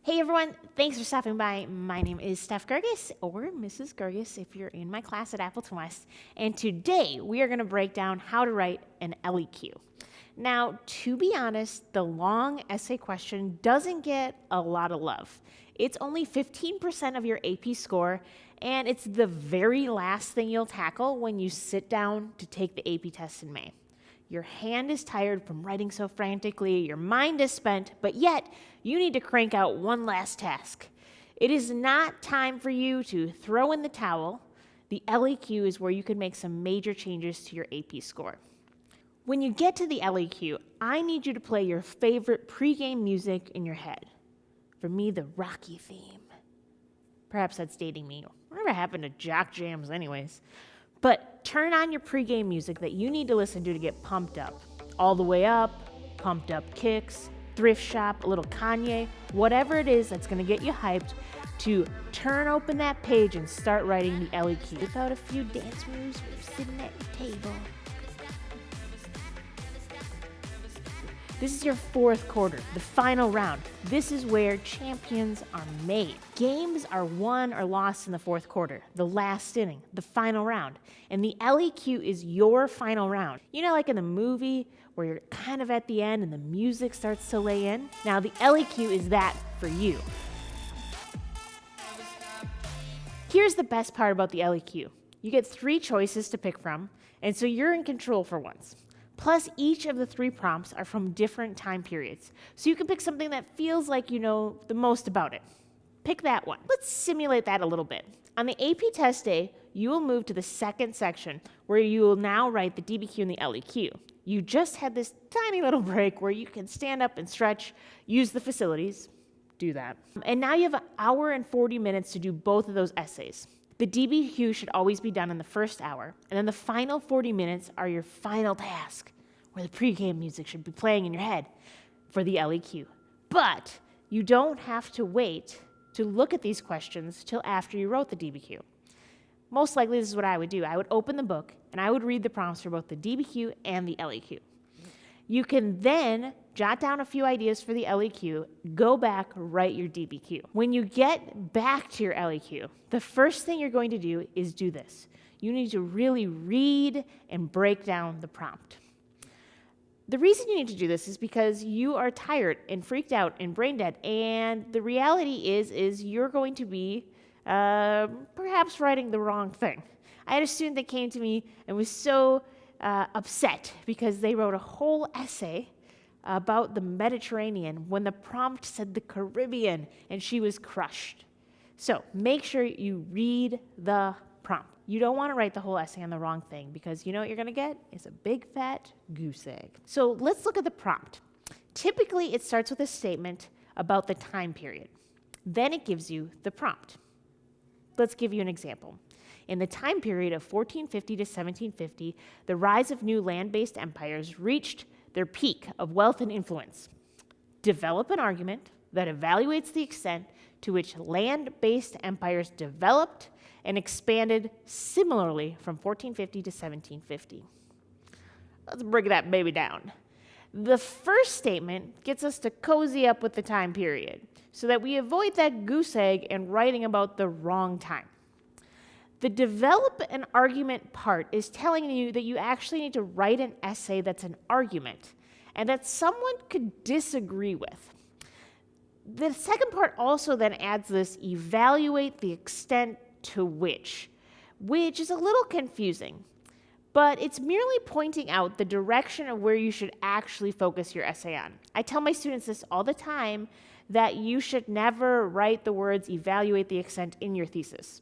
Hey everyone, thanks for stopping by. My name is Steph Gerges, or Mrs. Gerges if you're in my class at Appleton West, and today we are going to break down how to write an LEQ. Now, to be honest, the long essay question doesn't get a lot of love. It's only 15% of your AP score, and it's the very last thing you'll tackle when you sit down to take the AP test in May. Your hand is tired from writing so frantically, your mind is spent, but yet you need to crank out one last task. It is not time for you to throw in the towel. The LEQ is where you can make some major changes to your AP score. When you get to the LEQ, I need you to play your favorite pregame music in your head. For me, the Rocky theme. Perhaps that's dating me. Whatever happened to jock jams anyways? But turn on your pregame music that you need to listen to get pumped up. All the Way Up, Pumped Up Kicks, Thrift Shop, a little Kanye, whatever it is that's gonna get you hyped to turn open that page and start writing the LEQ. Without a few dance moves when you're sitting at your table. This is your fourth quarter, the final round. This is where champions are made. Games are won or lost in the fourth quarter, the last inning, the final round. And the LEQ is your final round. You know, like in the movie where you're kind of at the end and the music starts to lay in? Now, the LEQ is that for you. Here's the best part about the LEQ. You get 3 choices to pick from, and so you're in control for once. Plus, each of the 3 prompts are from different time periods, so you can pick something that feels like you know the most about it. Pick that one. Let's simulate that a little bit. On the AP test day, you will move to the second section where you will now write the DBQ and the LEQ. You just had this tiny little break where you can stand up and stretch, use the facilities, do that. And now you have 1 hour and 40 minutes to do both of those essays. The DBQ should always be done in the first hour, and then the final 40 minutes are your final task, where the pregame music should be playing in your head for the LEQ. But you don't have to wait to look at these questions till after you wrote the DBQ. Most likely this is what I would do. I would open the book, and I would read the prompts for both the DBQ and the LEQ. You can then jot down a few ideas for the LEQ, go back, write your DBQ. When you get back to your LEQ, the first thing you're going to do is do this. You need to really read and break down the prompt. The reason you need to do this is because you are tired and freaked out and brain dead, and the reality is you're going to be perhaps writing the wrong thing. I had a student that came to me and was so upset because they wrote a whole essay about the Mediterranean when the prompt said the Caribbean, and she was crushed. So make sure you read the prompt. You don't want to write the whole essay on the wrong thing, because you know what you're going to get is a big fat goose egg. So let's look at the prompt. Typically, it starts with a statement about the time period. Then it gives you the prompt. Let's give you an example. In the time period of 1450 to 1750, the rise of new land-based empires reached their peak of wealth and influence. Develop an argument that evaluates the extent to which land-based empires developed and expanded similarly from 1450 to 1750. Let's break that baby down. The first statement gets us to cozy up with the time period so that we avoid that goose egg and writing about the wrong time. The develop an argument part is telling you that you actually need to write an essay that's an argument and that someone could disagree with. The second part also then adds this evaluate the extent to which is a little confusing, but it's merely pointing out the direction of where you should actually focus your essay on. I tell my students this all the time, that you should never write the words evaluate the extent in your thesis.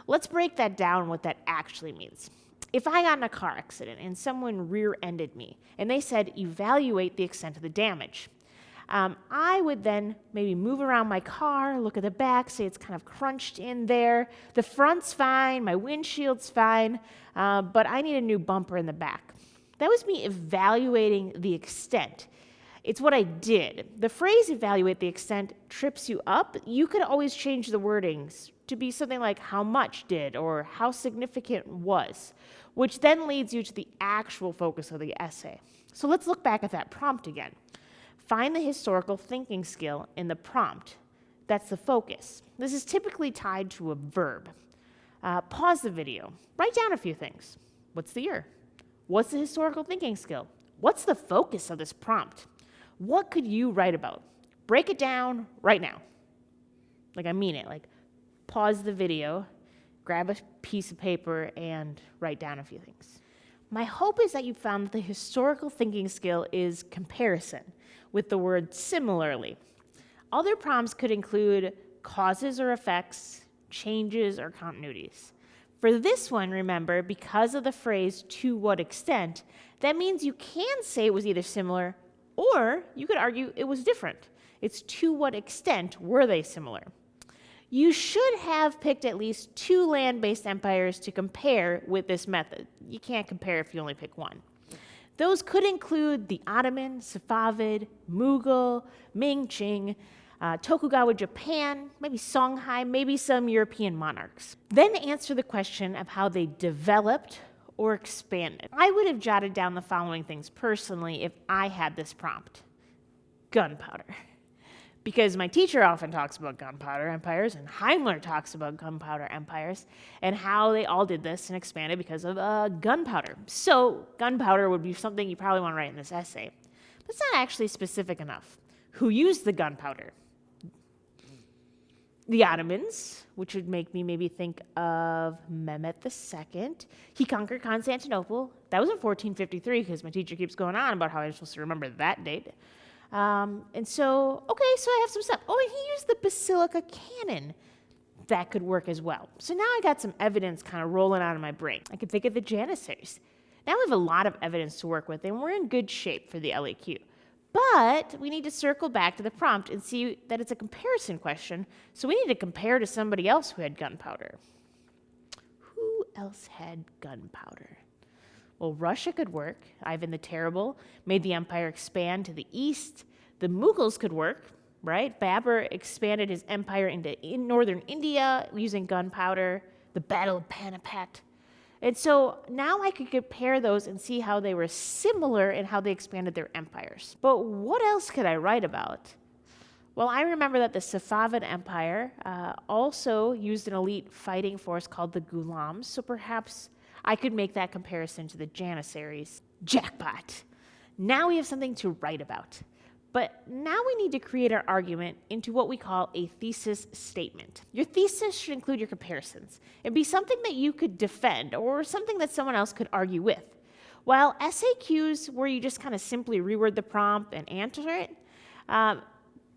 Let's break that down, what that actually means. If I got in a car accident and someone rear-ended me and they said evaluate the extent of the damage, I would then maybe move around my car, look at the back, say it's kind of crunched in there. The front's fine, my windshield's fine, but I need a new bumper in the back. That was me evaluating the extent. It's what I did. The phrase evaluate the extent trips you up. You could always change the wordings to be something like how much did or how significant was, which then leads you to the actual focus of the essay. So let's look back at that prompt again. Find the historical thinking skill in the prompt that's the focus. This is typically tied to a verb. Pause the video. Write down a few things. What's the year? What's the historical thinking skill? What's the focus of this prompt? What could you write about? Break it down right now. Like, I mean it. Like, pause the video, grab a piece of paper, and write down a few things. My hope is that you found that the historical thinking skill is comparison, with the word similarly. Other prompts could include causes or effects, changes or continuities. For this one, remember, because of the phrase to what extent, that means you can say it was either similar or you could argue it was different. It's to what extent were they similar? You should have picked at least 2 land-based empires to compare with this method. You can't compare if you only pick one. Those could include the Ottoman, Safavid, Mughal, Ming, Qing, Tokugawa Japan, maybe Songhai, maybe some European monarchs. Then answer the question of how they developed or expanded. I would have jotted down the following things personally if I had this prompt. Gunpowder. Because my teacher often talks about gunpowder empires, and Heimler talks about gunpowder empires, and how they all did this and expanded because of gunpowder. So gunpowder would be something you probably want to write in this essay. But it's not actually specific enough. Who used the gunpowder? The Ottomans, which would make me maybe think of Mehmet II. He conquered Constantinople. That was in 1453, because my teacher keeps going on about how I'm supposed to remember that date. And so I have some stuff. Oh, and he used the basilica cannon. That could work as well. So now I got some evidence kind of rolling out of my brain. I could think of the Janissaries. Now we have a lot of evidence to work with, and we're in good shape for the LEQ. But we need to circle back to the prompt and see that it's a comparison question, so we need to compare to somebody else who had gunpowder. Who else had gunpowder? Well, Russia could work. Ivan the Terrible made the empire expand to the east. The Mughals could work, right? Babur expanded his empire into northern India using gunpowder, the Battle of Panipat. And so now I could compare those and see how they were similar in how they expanded their empires. But what else could I write about? Well, I remember that the Safavid Empire also used an elite fighting force called the Ghulams, so perhaps I could make that comparison to the Janissaries. Jackpot! Now we have something to write about. But now we need to create our argument into what we call a thesis statement. Your thesis should include your comparisons. It'd be something that you could defend or something that someone else could argue with. While SAQs, where you just kind of simply reword the prompt and answer it, the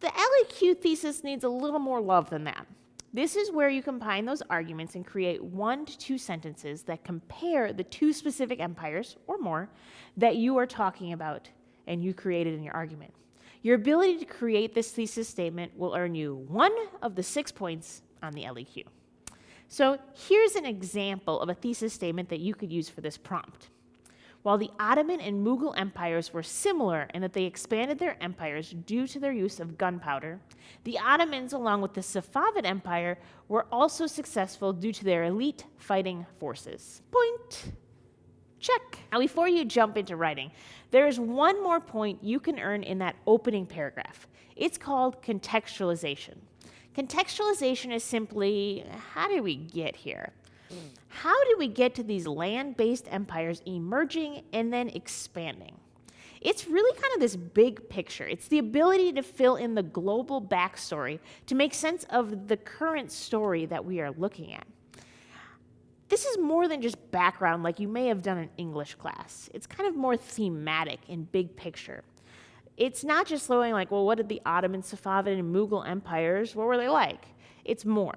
LEQ thesis needs a little more love than that. This is where you combine those arguments and create 1 to 2 sentences that compare the 2 specific empires or more that you are talking about and you created in your argument. Your ability to create this thesis statement will earn you 1 of the 6 points on the LEQ. So here's an example of a thesis statement that you could use for this prompt. While the Ottoman and Mughal empires were similar in that they expanded their empires due to their use of gunpowder, the Ottomans, along with the Safavid Empire, were also successful due to their elite fighting forces. Point. Check. Now, before you jump into writing, there is one more point you can earn in that opening paragraph. It's called contextualization. Contextualization is simply, how did we get here? How did we get to these land-based empires emerging and then expanding? It's really kind of this big picture. It's the ability to fill in the global backstory to make sense of the current story that we are looking at. This is more than just background like you may have done in English class. It's kind of more thematic and big picture. It's not just flowing like, well, what did the Ottoman, Safavid, and Mughal empires, what were they like? It's more.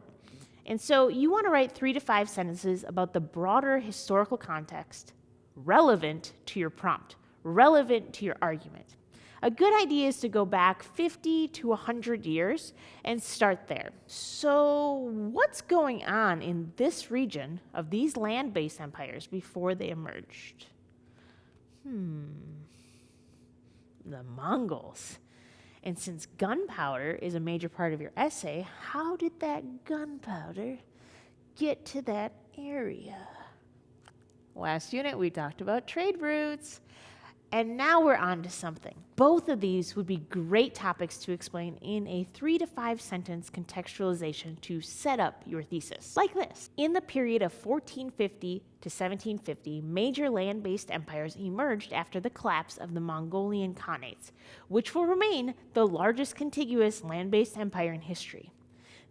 And so you want to write 3 to 5 sentences about the broader historical context relevant to your prompt, relevant to your argument. A good idea is to go back 50 to 100 years and start there. So what's going on in this region of these land-based empires before they emerged? The Mongols. And since gunpowder is a major part of your essay, how did that gunpowder get to that area? Last unit, we talked about trade routes. And now we're on to something. Both of these would be great topics to explain in a 3 to 5 sentence contextualization to set up your thesis. Like this. In the period of 1450 to 1750, major land-based empires emerged after the collapse of the Mongolian Khanates, which will remain the largest contiguous land-based empire in history.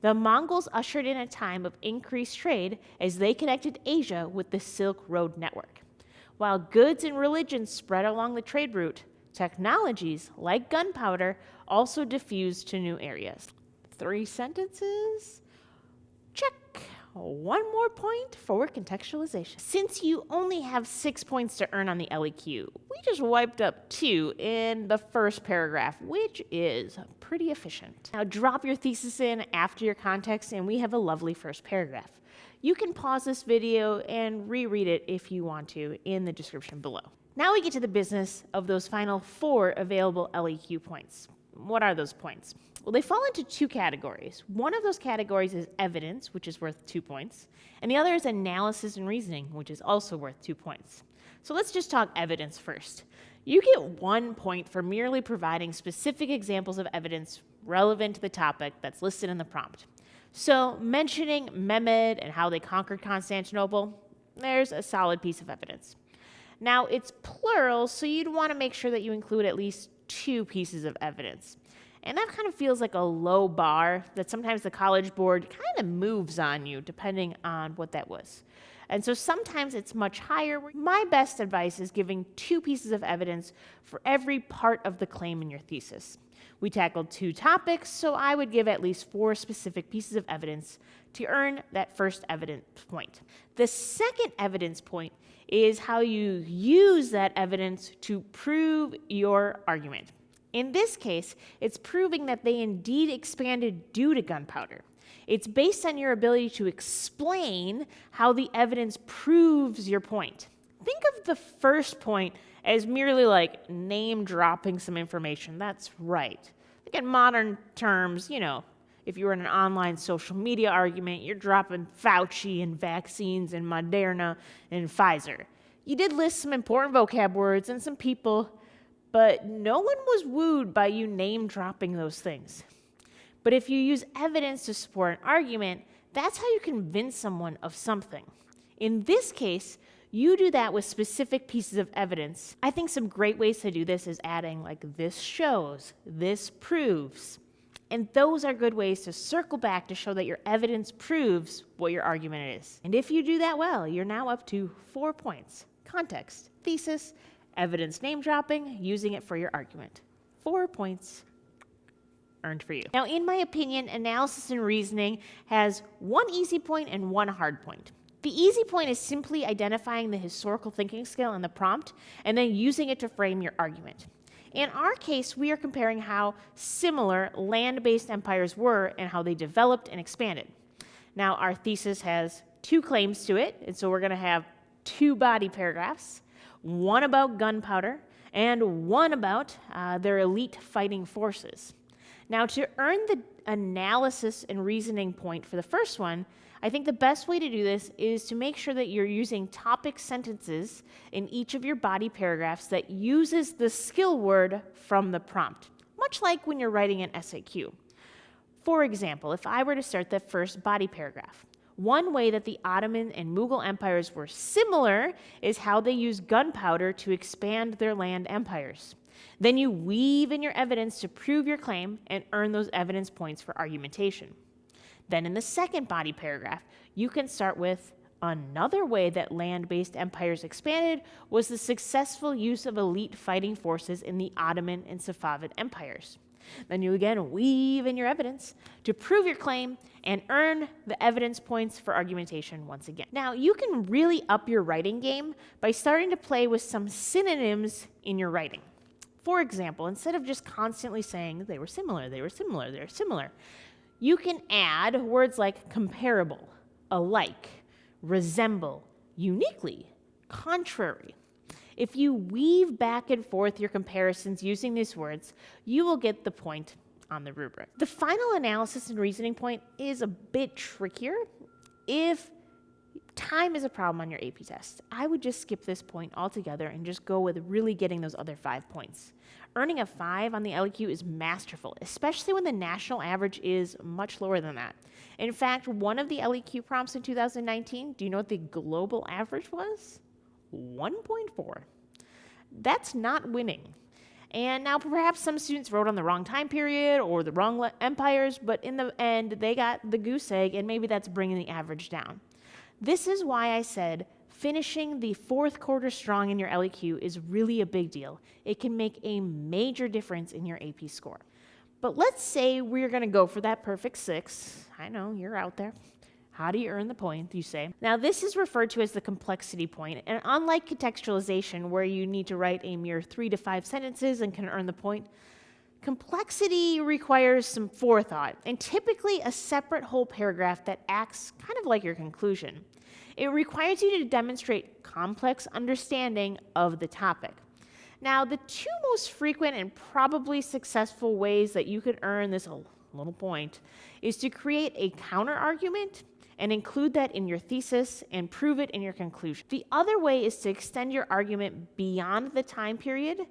The Mongols ushered in a time of increased trade as they connected Asia with the Silk Road network. While goods and religions spread along the trade route, technologies like gunpowder also diffused to new areas. 3 sentences? Check. 1 more point for contextualization. Since you only have 6 points to earn on the LEQ, we just wiped up 2 in the first paragraph, which is pretty efficient. Now drop your thesis in after your context and we have a lovely first paragraph. You can pause this video and reread it if you want to in the description below. Now we get to the business of those final 4 available LEQ points. What are those points? Well, they fall into 2 categories. One of those categories is evidence, which is worth 2 points, and the other is analysis and reasoning, which is also worth 2 points. So let's just talk evidence first. You get 1 point for merely providing specific examples of evidence relevant to the topic that's listed in the prompt. So mentioning Mehmed and how they conquered Constantinople, there's a solid piece of evidence. Now it's plural, so you'd want to make sure that you include at least 2 pieces of evidence. And that kind of feels like a low bar that sometimes the College Board kind of moves on you depending on what that was. And so sometimes it's much higher. My best advice is giving 2 pieces of evidence for every part of the claim in your thesis. We tackled 2 topics, so I would give at least 4 specific pieces of evidence to earn that first evidence point. The second evidence point is how you use that evidence to prove your argument. In this case, it's proving that they indeed expanded due to gunpowder. It's based on your ability to explain how the evidence proves your point. Think of the first point as merely like name dropping some information. That's right. Like in modern terms, if you were in an online social media argument, you're dropping Fauci and vaccines and Moderna and Pfizer. You did list some important vocab words and some people, but no one was wooed by you name dropping those things. But if you use evidence to support an argument, that's how you convince someone of something. In this case, you do that with specific pieces of evidence. I think some great ways to do this is adding like this shows, this proves. And those are good ways to circle back to show that your evidence proves what your argument is. And if you do that well, you're now up to 4 points. Context, thesis, evidence name dropping, using it for your argument. 4 points earned for you. Now, in my opinion, analysis and reasoning has 1 easy point and 1 hard point. The easy point is simply identifying the historical thinking skill in the prompt and then using it to frame your argument. In our case, we are comparing how similar land-based empires were and how they developed and expanded. Now, our thesis has 2 claims to it, and so we're going to have 2 body paragraphs, 1 about gunpowder and 1 about their elite fighting forces. Now, to earn the analysis and reasoning point for the first one, I think the best way to do this is to make sure that you're using topic sentences in each of your body paragraphs that uses the skill word from the prompt, much like when you're writing an SAQ. For example, if I were to start the first body paragraph, one way that the Ottoman and Mughal empires were similar is how they used gunpowder to expand their land empires. Then you weave in your evidence to prove your claim and earn those evidence points for argumentation. Then in the second body paragraph, you can start with another way that land-based empires expanded was the successful use of elite fighting forces in the Ottoman and Safavid empires. Then you again weave in your evidence to prove your claim and earn the evidence points for argumentation once again. Now, you can really up your writing game by starting to play with some synonyms in your writing. For example, instead of just constantly saying they were similar, they were similar, they're similar, you can add words like comparable, alike, resemble, uniquely, contrary. If you weave back and forth your comparisons using these words, you will get the point on the rubric. The final analysis and reasoning point is a bit trickier. If time is a problem on your AP test, I would just skip this point altogether and just go with really getting those other 5 points. Earning a 5 on the LEQ is masterful, especially when the national average is much lower than that. In fact, one of the LEQ prompts in 2019, do you know what the global average was? 1.4. That's not winning. And now perhaps some students wrote on the wrong time period or the wrong empires, but in the end, they got the goose egg, and maybe that's bringing the average down. This is why I said finishing the 4th quarter strong in your LEQ is really a big deal. It can make a major difference in your AP score. But let's say we're going to go for that perfect 6. I know, you're out there. How do you earn the point, you say? Now, this is referred to as the complexity point, and unlike contextualization, where you need to write a mere 3 to 5 sentences and can earn the point, complexity requires some forethought, and typically a separate whole paragraph that acts kind of like your conclusion. It requires you to demonstrate complex understanding of the topic. Now, the 2 most frequent and probably successful ways that you could earn this little point is to create a counter-argument and include that in your thesis and prove it in your conclusion. The other way is to extend your argument beyond the time period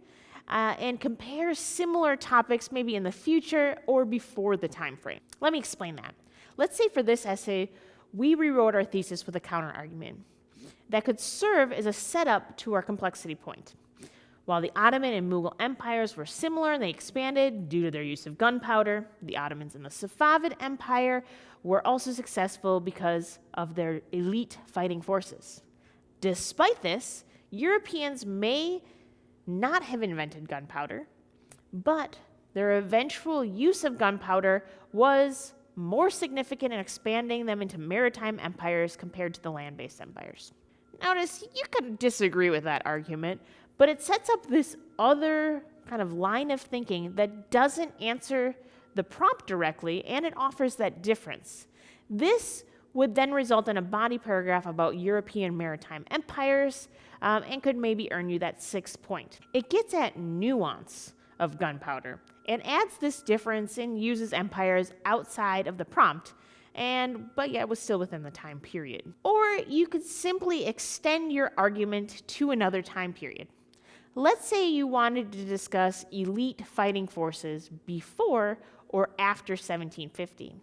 and compare similar topics maybe in the future or before the time frame. Let me explain that. Let's say for this essay, we rewrote our thesis with a counter-argument that could serve as a setup to our complexity point. While the Ottoman and Mughal empires were similar and they expanded due to their use of gunpowder, the Ottomans and the Safavid Empire were also successful because of their elite fighting forces. Despite this, Europeans may not have invented gunpowder, but their eventual use of gunpowder was more significant in expanding them into maritime empires compared to the land-based empires. Notice, you could disagree with that argument, but it sets up this other kind of line of thinking that doesn't answer the prompt directly, and it offers that difference. This would then result in a body paragraph about European maritime empires and could maybe earn you that 6 point. It gets at nuance of gunpowder and adds this difference and uses empires outside of the prompt, but yet was still within the time period. Or you could simply extend your argument to another time period. Let's say you wanted to discuss elite fighting forces before or after 1750.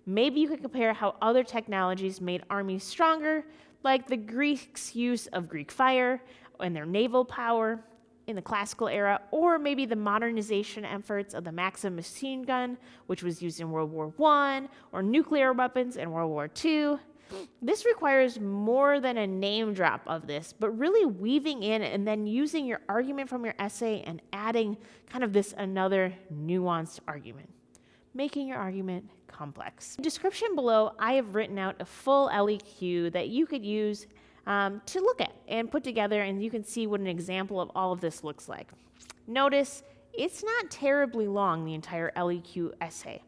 Maybe you could compare how other technologies made armies stronger, like the Greeks' use of Greek fire and their naval power in the classical era, or maybe the modernization efforts of the Maxim machine gun, which was used in World War I, or nuclear weapons in World War II. This requires more than a name drop of this, but really weaving in and then using your argument from your essay and adding kind of this another nuanced argument, making your argument complex. In the description below, I have written out a full LEQ that you could use to look at and put together, and you can see what an example of all of this looks like. Notice, it's not terribly long, the entire LEQ essay.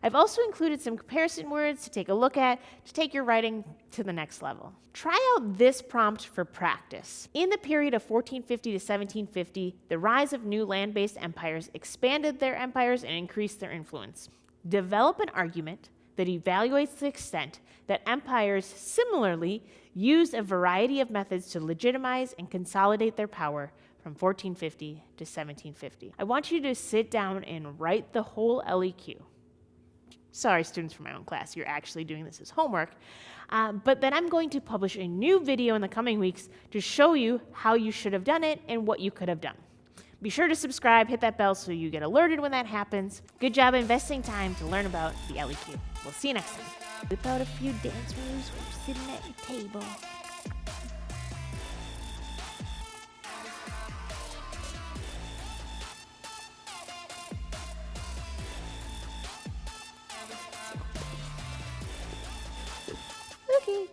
I've also included some comparison words to take a look at to take your writing to the next level. Try out this prompt for practice. In the period of 1450 to 1750, the rise of new land-based empires expanded their empires and increased their influence. Develop an argument that evaluates the extent that empires similarly used a variety of methods to legitimize and consolidate their power from 1450 to 1750. I want you to sit down and write the whole LEQ. Sorry, students from my own class, you're actually doing this as homework. But then I'm going to publish a new video in the coming weeks to show you how you should have done it and what you could have done. Be sure to subscribe, hit that bell so you get alerted when that happens. Good job investing time to learn about the LEQ. We'll see you next time. Whip out a few dance moves when you're sitting at your table. Okay.